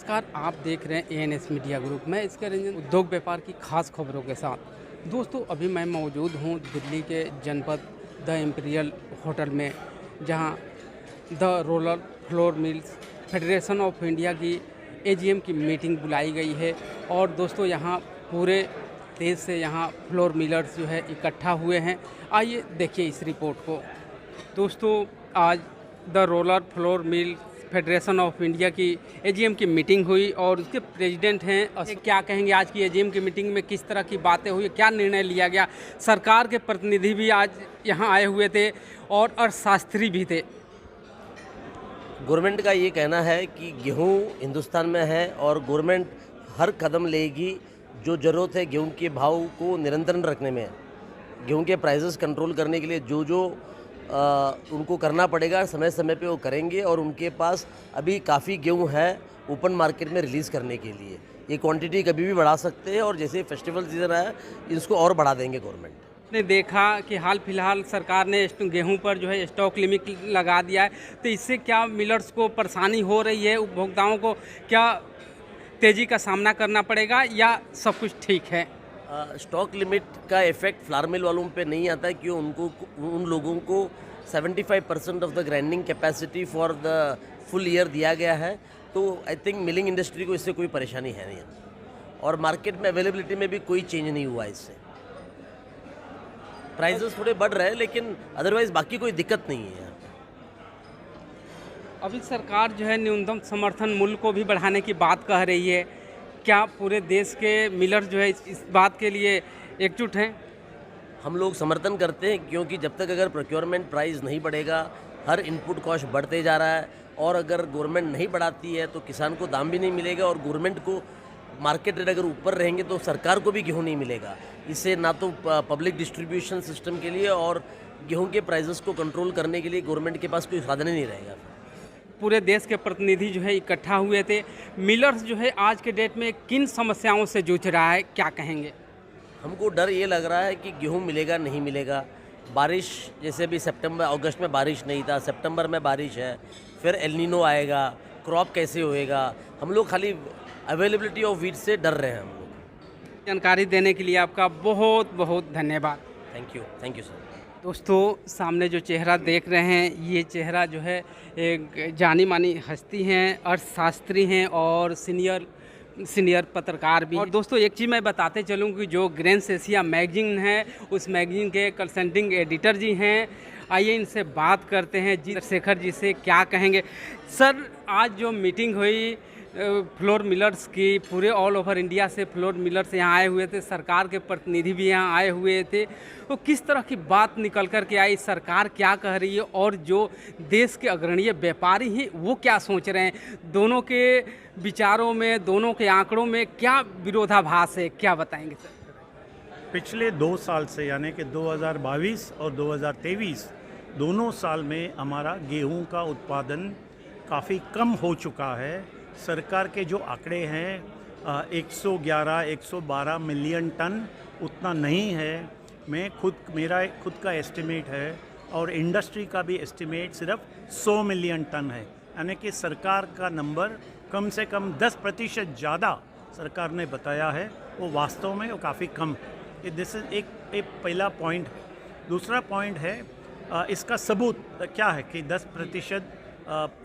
नमस्कार, आप देख रहे हैं एएनएस मीडिया ग्रुप। मैं इसके रंजन उद्योग व्यापार की खास खबरों के साथ। दोस्तों, अभी मैं मौजूद हूं दिल्ली के जनपद द इम्पीरियल होटल में, जहां the roller flour mills federation of India की एजीएम की मीटिंग बुलाई गई है। और दोस्तों, यहां पूरे देश से यहां फ्लोर मिलर्स जो है इकट्ठा हुए हैं। आइए देखिए इस रिपोर्ट को। दोस्तों, आज the roller flour mill federation of India की एजीएम की मीटिंग हुई और उसके प्रेसिडेंट हैं। क्या कहेंगे आज की एजीएम की मीटिंग में, किस तरह की बातें हुई, क्या निर्णय लिया गया? सरकार के प्रतिनिधि भी आज यहाँ आए हुए थे और अर्थशास्त्री भी थे। गवर्नमेंट का ये कहना है कि गेहूं हिंदुस्तान में है और गवर्नमेंट हर कदम लेगी जो ज़रूरत है गेहूं के भाव को निरंतर रखने में, गेहूं के प्राइसेस कंट्रोल करने के लिए जो उनको करना पड़ेगा समय समय पे वो करेंगे। और उनके पास अभी काफ़ी गेहूं है ओपन मार्केट में रिलीज़ करने के लिए। ये क्वांटिटी कभी भी बढ़ा सकते हैं और जैसे फेस्टिवल सीजन आया इसको और बढ़ा देंगे गवर्नमेंट। ने देखा कि हाल फिलहाल सरकार ने गेहूं पर जो है स्टॉक लिमिट लगा दिया है, तो इससे क्या मिलर्स को परेशानी हो रही है? उपभोक्ताओं को क्या तेज़ी का सामना करना पड़ेगा या सब कुछ ठीक है? स्टॉक लिमिट का इफेक्ट फ्लावर मिल वालों पे नहीं आता है कि उन लोगों को 75% of the grinding capacity for the full year दिया गया है। तो आई थिंक मिलिंग इंडस्ट्री को इससे कोई परेशानी है नहीं, और मार्केट में अवेलेबिलिटी में भी कोई चेंज नहीं हुआ इससे। प्राइसेस थोड़े बढ़ रहे हैं लेकिन अदरवाइज बाकी कोई दिक्कत नहीं है। अभी सरकार जो है न्यूनतम समर्थन मूल्य को भी बढ़ाने की बात कह रही है। क्या पूरे देश के मिलर जो है इस बात के लिए एकजुट हैं? हम लोग समर्थन करते हैं, क्योंकि जब तक अगर प्रोक्योरमेंट प्राइस नहीं बढ़ेगा, हर इनपुट कॉस्ट बढ़ते जा रहा है, और अगर गवर्नमेंट नहीं बढ़ाती है तो किसान को दाम भी नहीं मिलेगा, और गवर्नमेंट को मार्केट रेट अगर ऊपर रहेंगे तो सरकार को भी गेहूं नहीं मिलेगा। इससे ना तो पब्लिक डिस्ट्रीब्यूशन सिस्टम के लिए और गेहूं के प्राइसेस को कंट्रोल करने के लिए गवर्नमेंट के पास कोई साधन ही नहीं रहेगा। पूरे देश के प्रतिनिधि जो है इकट्ठा हुए थे। मिलर्स जो है आज के डेट में किन समस्याओं से जूझ रहा है, क्या कहेंगे? हमको डर ये लग रहा है कि गेहूं मिलेगा नहीं मिलेगा। बारिश जैसे भी सितंबर अगस्त में बारिश नहीं था, सितंबर में बारिश है, फिर एल नीनो आएगा, क्रॉप कैसे होएगा। हम लोग खाली अवेलेबिलिटी ऑफ वीट से डर रहे हैं। हम लोग जानकारी देने के लिए आपका बहुत बहुत धन्यवाद। Thank you sir. दोस्तों, सामने जो चेहरा देख रहे हैं, ये चेहरा जो है एक जानी मानी हस्ती हैं, अर्थशास्त्री हैं और सीनियर पत्रकार भी। और दोस्तों, एक चीज़ मैं बताते चलूँ कि जो ग्रेन्स एशिया मैगजीन है, उस मैगजीन के कंसल्टिंग एडिटर जी हैं। आइए इनसे बात करते हैं। जी शेखर जी से क्या कहेंगे? सर, आज जो मीटिंग हुई फ्लोर मिलर्स की, पूरे ऑल ओवर इंडिया से फ्लोर मिलर्स यहाँ आए हुए थे, सरकार के प्रतिनिधि भी यहाँ आए हुए थे, तो किस तरह की बात निकल कर के आई? सरकार क्या कह रही है और जो देश के अग्रणीय व्यापारी हैं वो क्या सोच रहे हैं? दोनों के विचारों में, दोनों के आंकड़ों में क्या विरोधाभास है, क्या बताएंगे सर? पिछले 2 साल से, यानी कि 2022 और 2023 दोनों साल में हमारा गेहूं का उत्पादन काफ़ी कम हो चुका है। सरकार के जो आंकड़े हैं 112 मिलियन टन उतना नहीं है। मेरा खुद का एस्टिमेट है और इंडस्ट्री का भी एस्टिमेट सिर्फ 100 मिलियन टन है, यानी कि सरकार का नंबर कम से कम 10% ज़्यादा सरकार ने बताया है, वो वास्तव में वो काफ़ी कम है। दिस इज़ एक पहला पॉइंट। दूसरा पॉइंट है इसका सबूत क्या है कि 10%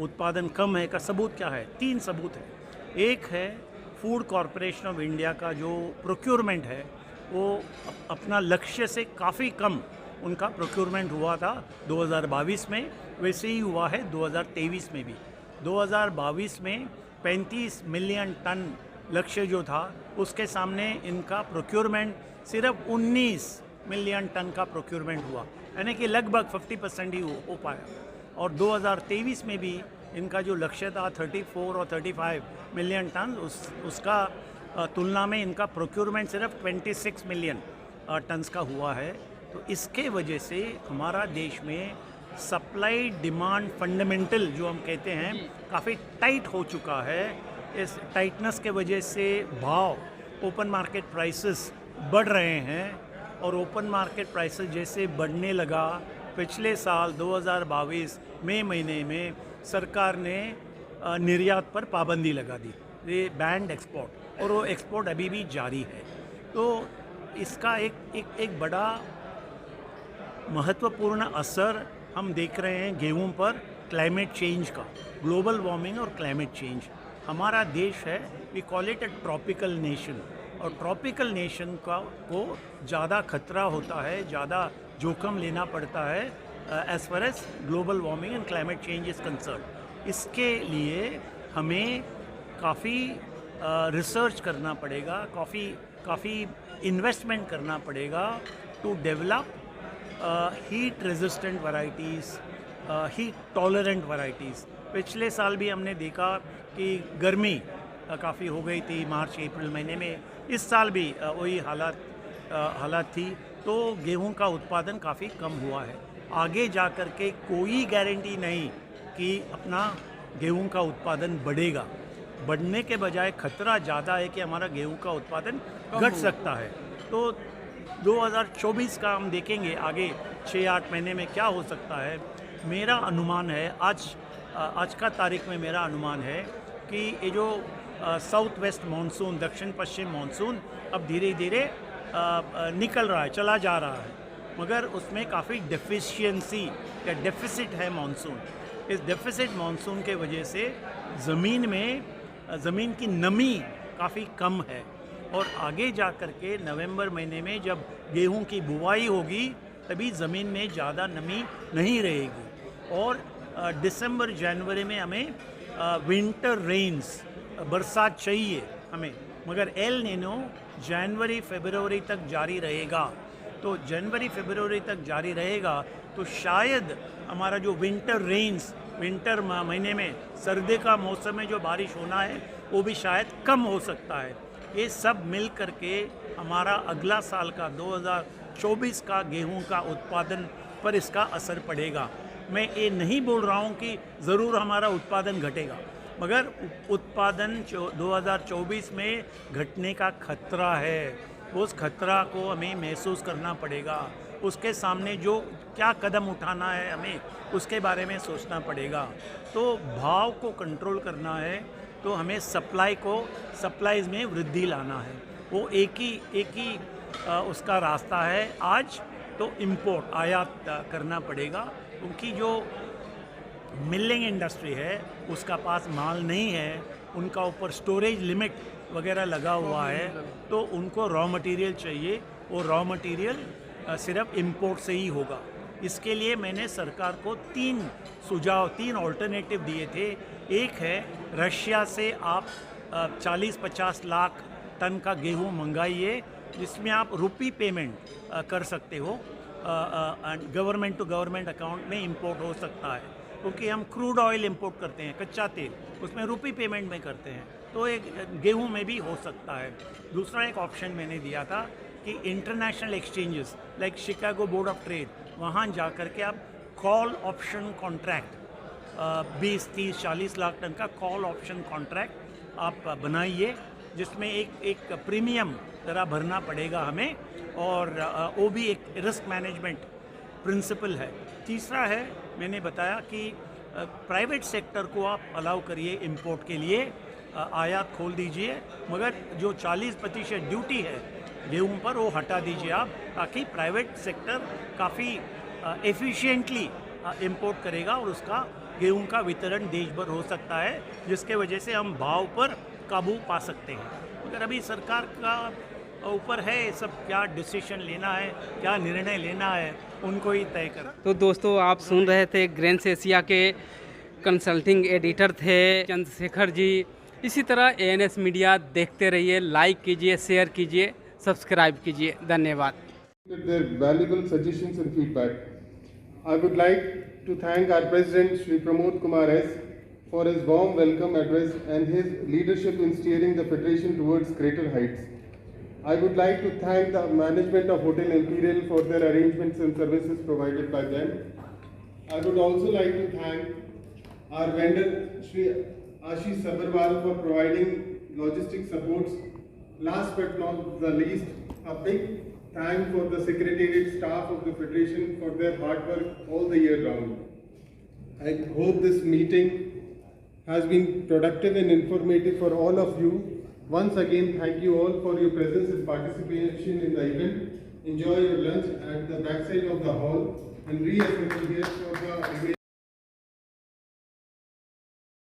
उत्पादन कम है का सबूत क्या है? 3 सबूत है। एक है फूड कॉरपोरेशन ऑफ इंडिया का जो प्रोक्योरमेंट है, वो अपना लक्ष्य से काफ़ी कम उनका प्रोक्योरमेंट हुआ था 2022 में, वैसे ही हुआ है 2023 में भी। 2022 में 35 मिलियन टन लक्ष्य जो था, उसके सामने इनका प्रोक्योरमेंट सिर्फ 19 मिलियन टन का प्रोक्योरमेंट हुआ, यानी कि लगभग 50% ही हो पाया। और 2023 में भी इनका जो लक्ष्य था 34 और 35 मिलियन टन, उसका तुलना में इनका प्रोक्योरमेंट सिर्फ 26 मिलियन टन्स का हुआ है। तो इसके वजह से हमारा देश में सप्लाई डिमांड फंडामेंटल जो हम कहते हैं काफ़ी टाइट हो चुका है। इस टाइटनेस के वजह से भाव, ओपन मार्केट प्राइसेस बढ़ रहे हैं, और ओपन मार्केट प्राइसेस जैसे बढ़ने लगा, पिछले साल 2022 मई महीने में सरकार ने निर्यात पर पाबंदी लगा दी। दे बैंड एक्सपोर्ट, और वो एक्सपोर्ट अभी भी जारी है। तो इसका एक बड़ा महत्वपूर्ण असर हम देख रहे हैं गेहूं पर, क्लाइमेट चेंज का, ग्लोबल वार्मिंग और क्लाइमेट चेंज। हमारा देश है, we call it a tropical nation, और ट्रॉपिकल नेशन को ज़्यादा खतरा होता है, ज़्यादा जोखिम लेना पड़ता है as far as global warming and climate change is concern. इसके लिए हमें काफ़ी रिसर्च करना पड़ेगा, काफ़ी इन्वेस्टमेंट करना पड़ेगा to develop heat resistant varieties, heat tolerant varieties. पिछले साल भी हमने देखा कि गर्मी काफ़ी हो गई थी मार्च अप्रैल महीने में, इस साल भी वही हालात थी, तो गेहूं का उत्पादन काफ़ी कम हुआ है। आगे जा कर के कोई गारंटी नहीं कि अपना गेहूं का उत्पादन बढ़ेगा, बढ़ने के बजाय खतरा ज़्यादा है कि हमारा गेहूं का उत्पादन घट सकता है। तो 2024 का हम देखेंगे आगे 6-8 महीने में क्या हो सकता है। मेरा अनुमान है, आज का तारीख में मेरा अनुमान है कि ये जो साउथ वेस्ट मानसून, दक्षिण पश्चिम मानसून अब धीरे धीरे निकल रहा है, चला जा रहा है, मगर उसमें काफ़ी डेफिशिएंसी या डेफिसिट है मानसून। इस डेफिसिट मानसून के वजह से ज़मीन की नमी काफ़ी कम है, और आगे जा कर के नवंबर महीने में जब गेहूं की बुवाई होगी तभी ज़मीन में ज़्यादा नमी नहीं रहेगी, और दिसंबर जनवरी में हमें विंटर रेन्स, बरसात चाहिए हमें, मगर एल नीनो जनवरी फरवरी तक जारी रहेगा। तो जनवरी फरवरी तक जारी रहेगा तो शायद हमारा जो विंटर रेन्स, विंटर महीने में सर्दी का मौसम में जो बारिश होना है वो भी शायद कम हो सकता है। ये सब मिल करके हमारा अगला साल का 2024 का गेहूं का उत्पादन पर इसका असर पड़ेगा। मैं ये नहीं बोल रहा हूँ कि ज़रूर हमारा उत्पादन घटेगा, मगर उत्पादन 2024 में घटने का खतरा है। उस खतरा को हमें महसूस करना पड़ेगा, उसके सामने जो क्या कदम उठाना है हमें उसके बारे में सोचना पड़ेगा। तो भाव को कंट्रोल करना है तो हमें सप्लाईज में वृद्धि लाना है, वो एक ही उसका रास्ता है। आज तो इम्पोर्ट, आयात करना पड़ेगा, क्योंकि जो मिलिंग इंडस्ट्री है उसका पास माल नहीं है, उनका ऊपर स्टोरेज लिमिट वगैरह लगा हुआ है, तो उनको रॉ मटेरियल चाहिए, वो रॉ मटेरियल सिर्फ इंपोर्ट से ही होगा। इसके लिए मैंने सरकार को 3 ऑल्टरनेटिव दिए थे। एक है, रशिया से आप 40-50 लाख टन का गेहूं मंगाइए, जिसमें आप रुपी पेमेंट कर सकते हो, गवर्नमेंट टू गवर्नमेंट अकाउंट में इंपोर्ट हो सकता है, क्योंकि हम क्रूड ऑयल इंपोर्ट करते हैं, कच्चा तेल, उसमें रुपी पेमेंट में करते हैं, तो एक गेहूं में भी हो सकता है। दूसरा एक ऑप्शन मैंने दिया था कि international exchanges like Chicago board of trade, वहाँ जा कर के आप call option contract 20-30-40 lakh tonne का कॉल ऑप्शन कॉन्ट्रैक्ट आप बनाइए, जिसमें एक प्रीमियम तरह भरना पड़ेगा हमें, और वो भी एक रिस्क मैनेजमेंट प्रिंसिपल है। तीसरा है, मैंने बताया कि प्राइवेट सेक्टर को आप अलाउ करिए इंपोर्ट के लिए, आयात खोल दीजिए, मगर जो 40% ड्यूटी है गेहूं पर वो हटा दीजिए आप, ताकि प्राइवेट सेक्टर काफ़ी एफिशिएंटली इंपोर्ट करेगा और उसका गेहूं का वितरण देश भर हो सकता है, जिसके वजह से हम भाव पर काबू पा सकते हैं। मगर अभी सरकार का ऊपर है सब, क्या डिसीजन लेना है, क्या निर्णय लेना है, उनको ही तय कर। तो दोस्तों, आप सुन रहे थे ग्रेन्स एशिया के कंसल्टिंग एडिटर थे चंद्रशेखर जी। इसी तरह ANS मीडिया देखते रहिए, लाइक कीजिए, शेयर कीजिए, सब्सक्राइब कीजिए। धन्यवाद। Their valuable suggestions and feedback. I would like to thank our President Shri Pramod Kumar S for his warm welcome address and his leadership in steering the Federation towards greater heights. I would like to thank the management of Hotel Imperial for their arrangements and services provided by them. I would also like to thank our vendor Shri Ashish Sabharwal for providing logistic supports. Last but not the least, a big thank for the Secretariat staff of the Federation for their hard work all the year round. I hope this meeting has been productive and informative for all of you. Once again, thank you all for your presence and participation in the event. Enjoy your lunch at the backside of the hall and reassemble here for the